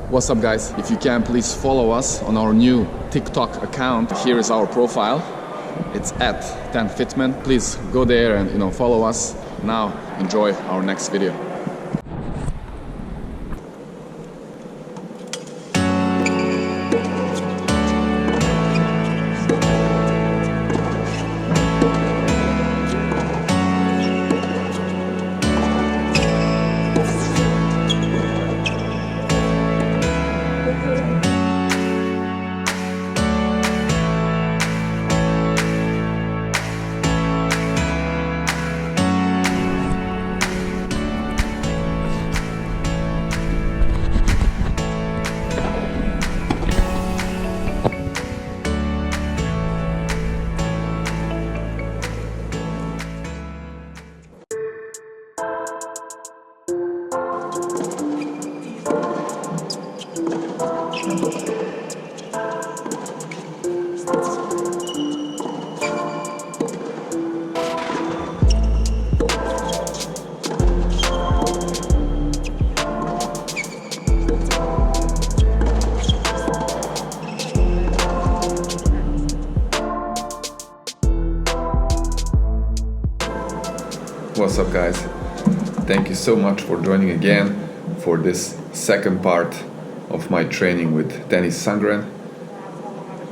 What's up, guys? If you can, please follow us on our new TikTok account. Here is our profile. It's at TENFITMEN. Please go there and follow us. Now enjoy our next video. What's up, guys? Thank you so much for joining again for this second part of my training with Tennys Sandgren.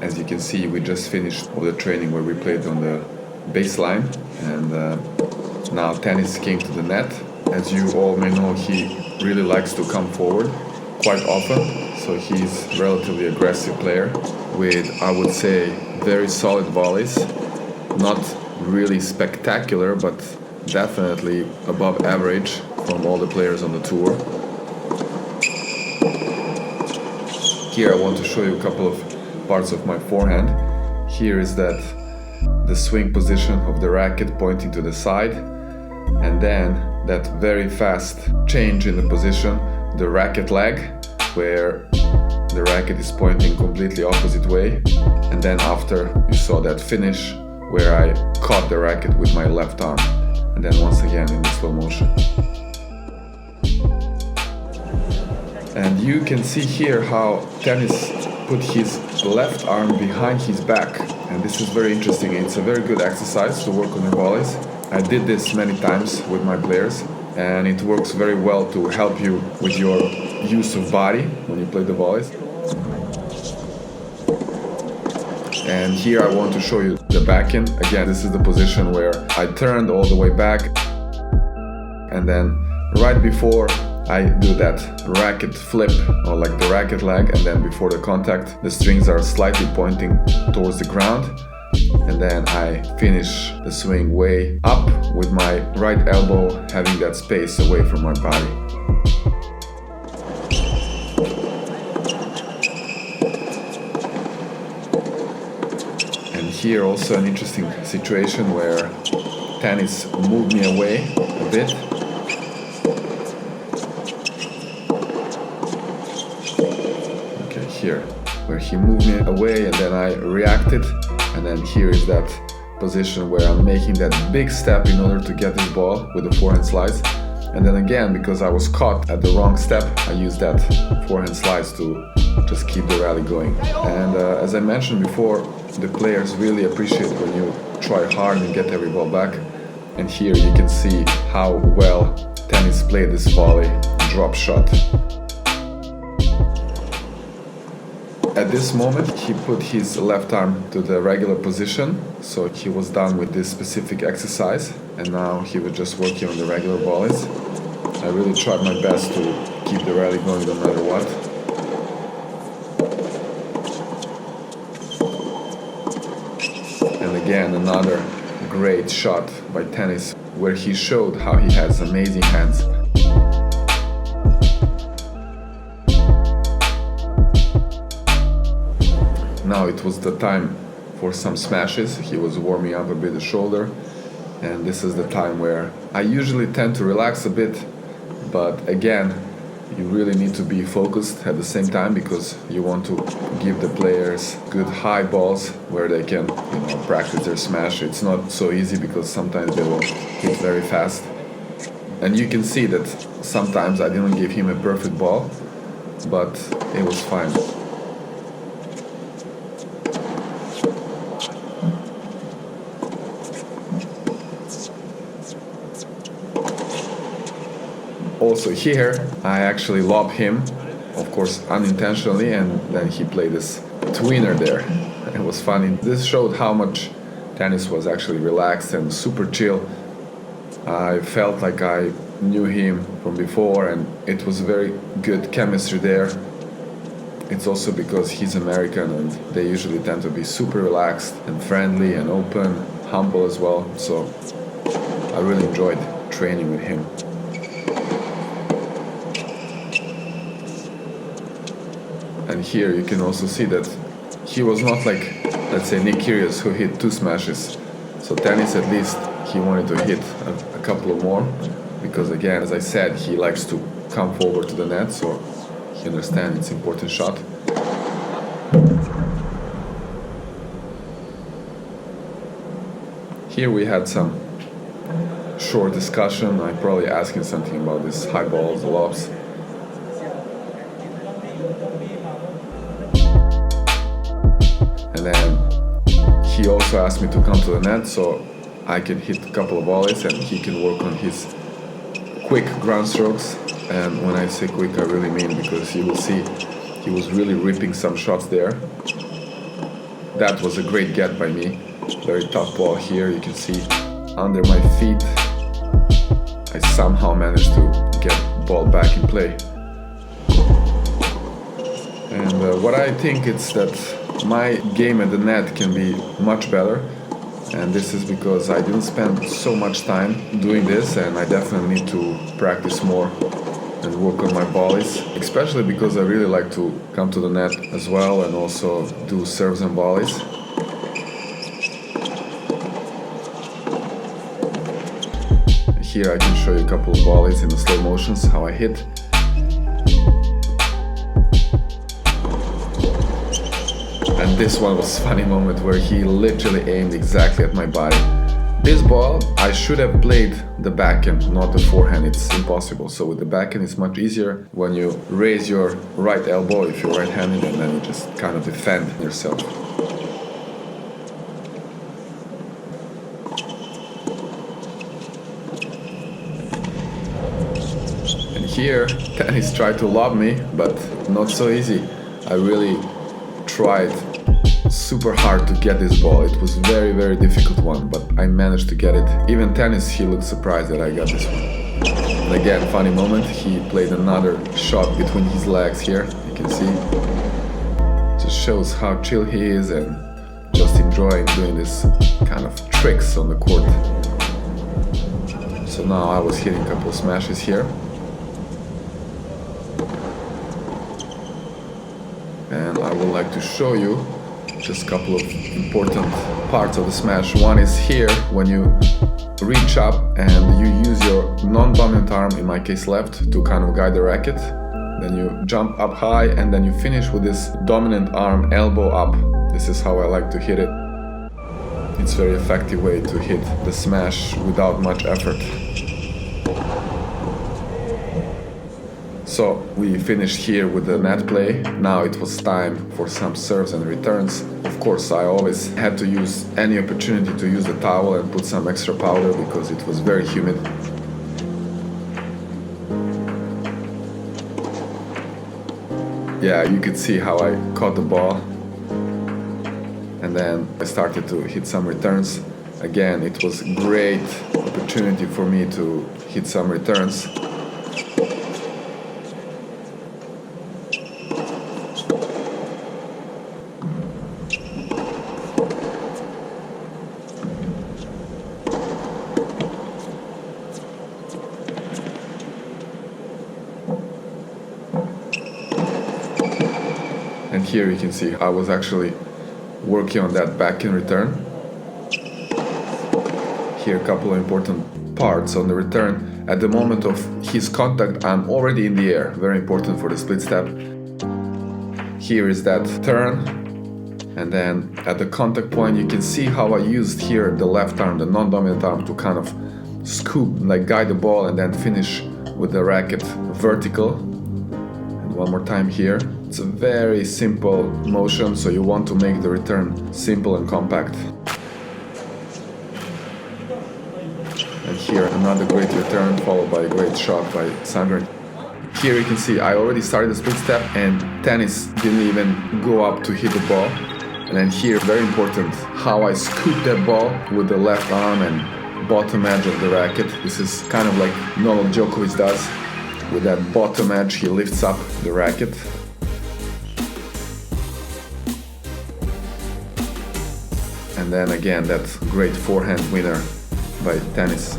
As you can see, we just finished all the training where we played on the baseline, and now Tennys came to the net. As you all may know, he really likes to come forward quite often, so he's a relatively aggressive player with, I would say, very solid volleys. Not really spectacular, but definitely above average from all the players on the tour. Here I want to show you a couple of parts of my forehand. Here is the swing position of the racket pointing to the side, and then that very fast change in the position, the racket leg, where the racket is pointing completely opposite way, and then after you saw that finish where I caught the racket with my left arm. And then once again in the slow motion. And you can see here how Tennys put his left arm behind his back. And this is very interesting. It's a very good exercise to work on your volleys. I did this many times with my players, and it works very well to help you with your use of body when you play the volleys. And here I want to show you the backhand. Again, this is the position where I turned all the way back, and then right before I do that racket flip, or like the racket leg, and then before the contact, the strings are slightly pointing towards the ground, and then I finish the swing way up with my right elbow having that space away from my body. Here also an interesting situation where Tennys moved me away a bit. Okay, here, where he moved me away and then I reacted, and then here is that position where I'm making that big step in order to get this ball with the forehand slice. And then again, because I was caught at the wrong step, I used that forehand slice to just keep the rally going. And as I mentioned before, the players really appreciate when you try hard and get every ball back. And here you can see how well Tennys played this volley drop shot. At this moment, he put his left arm to the regular position, so he was done with this specific exercise, and now he was just working on the regular volleys. I really tried my best to keep the rally going no matter what. And again, another great shot by Tennys, where he showed how he has amazing hands. Now it was the time for some smashes. He was warming up a bit the shoulder, and this is the time where I usually tend to relax a bit, but again, you really need to be focused at the same time, because you want to give the players good high balls where they can, practice their smash. It's not so easy because sometimes they will hit very fast. And you can see that sometimes I didn't give him a perfect ball, but it was fine. Also here, I actually lobbed him, of course unintentionally, and then he played this tweener there. It was funny. This showed how much tennis was actually relaxed and super chill. I felt like I knew him from before, and it was very good chemistry there. It's also because he's American and they usually tend to be super relaxed and friendly and open, humble as well. So I really enjoyed training with him. And here you can also see that he was not like, let's say, Nick Kyrgios, who hit 2 smashes. So Tennys, at least, he wanted to hit a couple of more, because again, as I said, he likes to come forward to the net, so he understands it's an important shot. Here we had some short discussion. I probably asked him something about these high balls, the lobs. And then he also asked me to come to the net so I can hit a couple of volleys and he can work on his quick ground strokes. And when I say quick, I really mean, because you will see he was really ripping some shots there. That was a great get by me. Very tough ball here, you can see under my feet. I somehow managed to get the ball back in play. And what I think is that my game at the net can be much better, and this is because I didn't spend so much time doing this, and I definitely need to practice more and work on my volleys, especially because I really like to come to the net as well and also do serves and volleys. Here I can show you a couple of volleys in the slow motions, how I hit. And this one was a funny moment where he literally aimed exactly at my body. This ball, I should have played the backhand, not the forehand. It's impossible. So with the backhand, it's much easier when you raise your right elbow if you're right-handed, and then you just kind of defend yourself. And here, Tennys tried to lob me, but not so easy. I really tried super hard to get this ball. It was very, very difficult one, but I managed to get it. Even Tennys, he looked surprised that I got this one. And again, funny moment, he played another shot between his legs here. You can see, just shows how chill he is and just enjoying doing this kind of tricks on the court. So now I was hitting a couple of smashes here. And I would like to show you just a couple of important parts of the smash. One is here, when you reach up and you use your non-dominant arm, in my case left, to kind of guide the racket. Then you jump up high and then you finish with this dominant arm, elbow up. This is how I like to hit it. It's a very effective way to hit the smash without much effort. So we finished here with the net play. Now it was time for some serves and returns. Of course, I always had to use any opportunity to use the towel and put some extra powder because it was very humid. Yeah, you could see how I caught the ball. And then I started to hit some returns. Again, it was a great opportunity for me to hit some returns. And here you can see I was actually working on that backhand return. Here a couple of important parts on the return. At the moment of his contact, I'm already in the air, very important for the split step. Here is that turn, and then at the contact point you can see how I used here the left arm, the non-dominant arm, to kind of scoop, like guide the ball and then finish with the racket vertical. And one more time here. It's a very simple motion, so you want to make the return simple and compact. And here another great return followed by a great shot by Sandgren. Here you can see I already started the split step and Tennys didn't even go up to hit the ball. And then here, very important, how I scoop that ball with the left arm and bottom edge of the racket. This is kind of like Novak Djokovic does. With that bottom edge, he lifts up the racket. And then again, that great forehand winner by Tennys.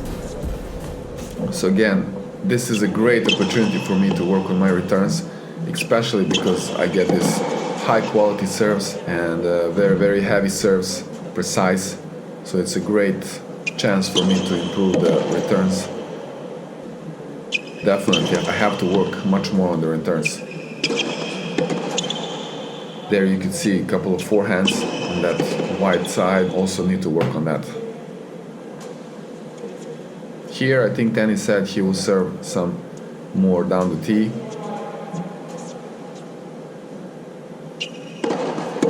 So again, this is a great opportunity for me to work on my returns, especially because I get this high quality serves and very heavy serves, precise. So it's a great chance for me to improve the returns. Definitely, I have to work much more on the returns. There you can see a couple of forehands on that wide side, also need to work on that. Here I think Tennys said he will serve some more down the tee.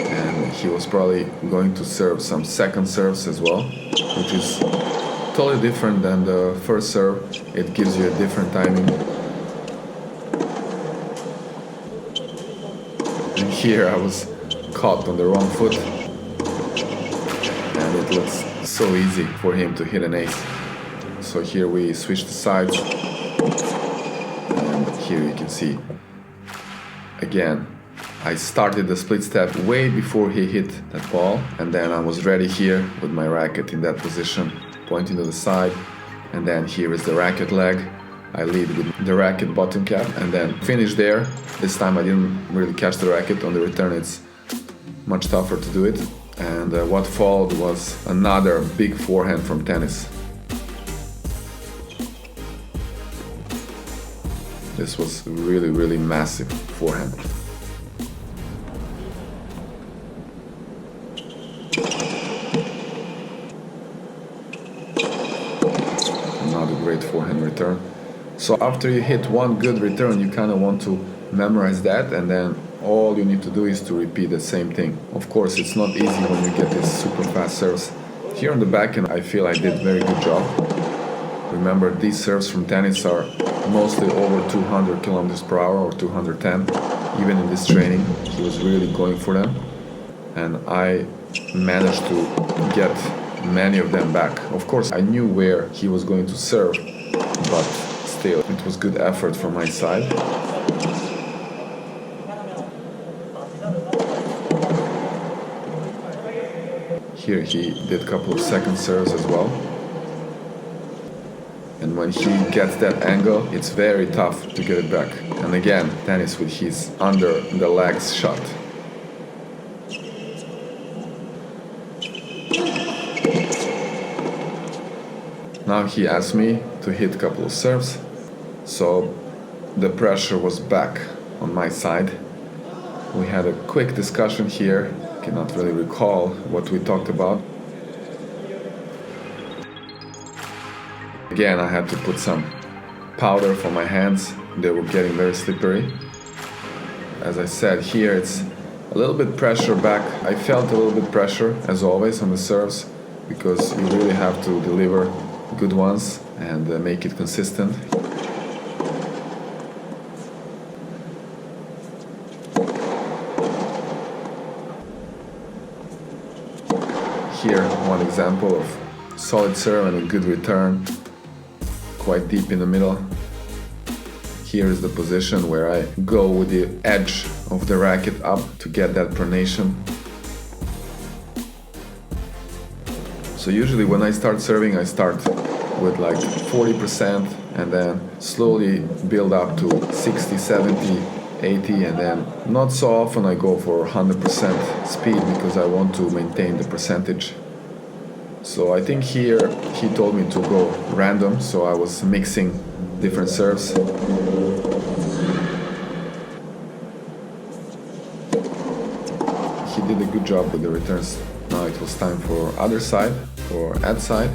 And he was probably going to serve some second serves as well, which is totally different than the first serve. It gives you a different timing. And here I was caught on the wrong foot. And it looks so easy for him to hit an ace. So here we switch the sides. And here you can see, again, I started the split step way before he hit that ball. And then I was ready here with my racket in that position, pointing to the side. And then here is the racket leg. I lead with the racket bottom cap and then finish there. This time I didn't really catch the racket. On the return it's much tougher to do it. And what followed was another big forehand from Tennys. This was really massive forehand. Another great forehand return. So after you hit one good return, you kind of want to memorize that, and then all you need to do is to repeat the same thing. Of course, it's not easy when you get these super fast serves. Here on the backhand, I feel I did very good job. Remember, these serves from Tennys are mostly over 200 kilometers per hour or 210. Even in this training, he was really going for them. And I managed to get many of them back. Of course, I knew where he was going to serve, but still, it was good effort from my side. Here he did a couple of second serves as well. And when he gets that angle, it's very tough to get it back. And again, Tennys with his under the legs shot. Now he asked me to hit a couple of serves, so the pressure was back on my side. We had a quick discussion here, cannot really recall what we talked about. Again, I had to put some powder for my hands, they were getting very slippery. As I said, here it's a little bit pressure back. I felt a little bit pressure, as always, on the serves, because you really have to deliver good ones and make it consistent. Here, one example of solid serve and a good return, quite deep in the middle. Here is the position where I go with the edge of the racket up to get that pronation. So usually when I start serving, I start with like 40% and then slowly build up to 60, 70, 80, and then not so often I go for 100% speed because I want to maintain the percentage. So I think here he told me to go random, so I was mixing different serves. He did a good job with the returns. Now it was time for other side, for ad side.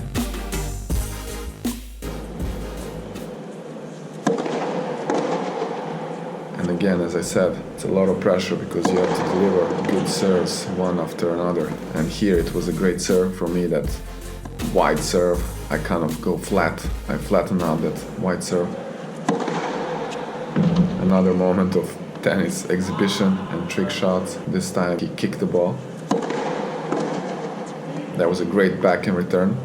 And again, as I said, it's a lot of pressure because you have to deliver good serves one after another. And here it was a great serve for me, that wide serve. I kind of go flat. I flatten out that wide serve. Another moment of tennis exhibition and trick shots. This time he kicked the ball. That was a great backhand return.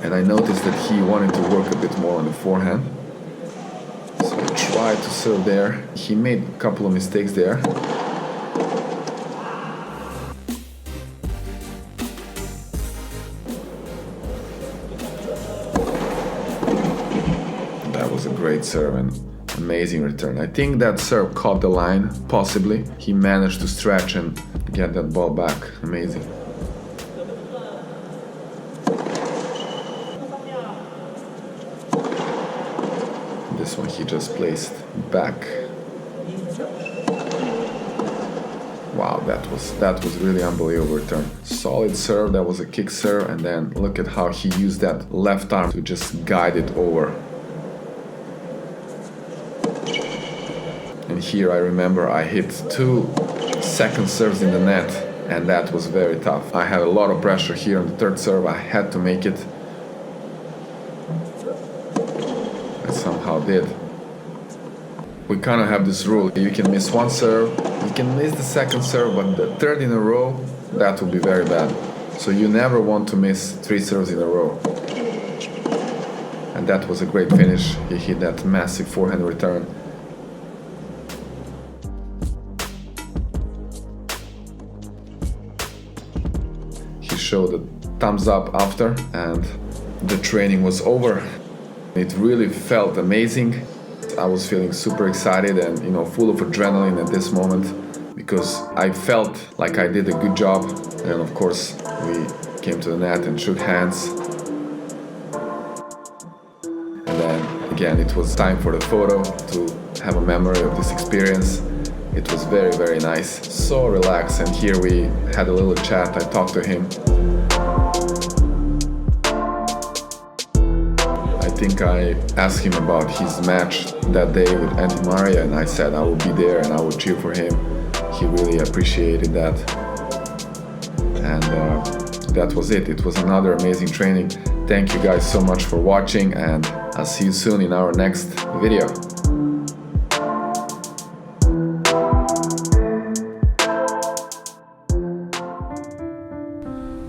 And I noticed that he wanted to work a bit more on the forehand. So I tried to serve there. He made a couple of mistakes there. That was a great serve and amazing return. I think that serve caught the line, possibly. He managed to stretch and get that ball back. Amazing. This one he just placed back. Wow, that was really unbelievable return. Solid serve, that was a kick serve, and then look at how he used that left arm to just guide it over. And here I remember I hit 2 second serves in the net, and that was very tough. I had a lot of pressure here on the third serve. I had to make it. I somehow did. We kind of have this rule. You can miss 1 serve, you can miss the second serve, but the third in a row, that would be very bad. So you never want to miss 3 serves in a row. And that was a great finish. He hit that massive forehand return. He showed a thumbs up after, and the training was over. It really felt amazing. I was feeling super excited and, full of adrenaline at this moment, because I felt like I did a good job. And of course, we came to the net and shook hands. And then again, it was time for the photo, to have a memory of this experience. It was very, very nice. So relaxed. And here we had a little chat. I talked to him. I think I asked him about his match that day with Andy Maria, and I said I would be there and I would cheer for him. He really appreciated that. And that was it. It was another amazing training. Thank you guys so much for watching, and I'll see you soon in our next video.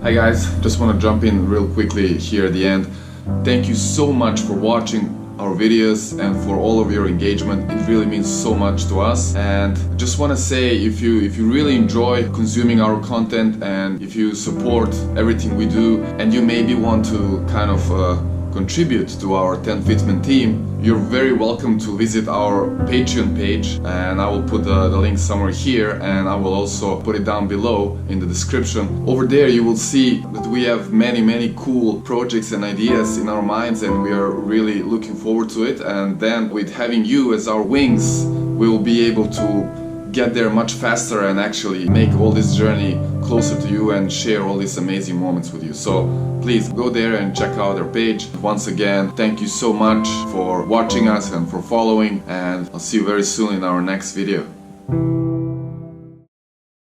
Hi guys, just want to jump in real quickly here at the end. Thank you so much for watching our videos and for all of your engagement. It really means so much to us. And just want to say, if you really enjoy consuming our content, and if you support everything we do, and you maybe want to kind of contribute to our TENFITMEN team, you're very welcome to visit our Patreon page, and I will put the link somewhere here, and I will also put it down below in the description. Over there you will see that we have many cool projects and ideas in our minds, and we are really looking forward to it. And then with having you as our wings, we will be able to get there much faster and actually make all this journey closer to you and share all these amazing moments with you. So please go there and check out our page. Once again, thank you so much for watching us and for following, and I'll see you very soon in our next video.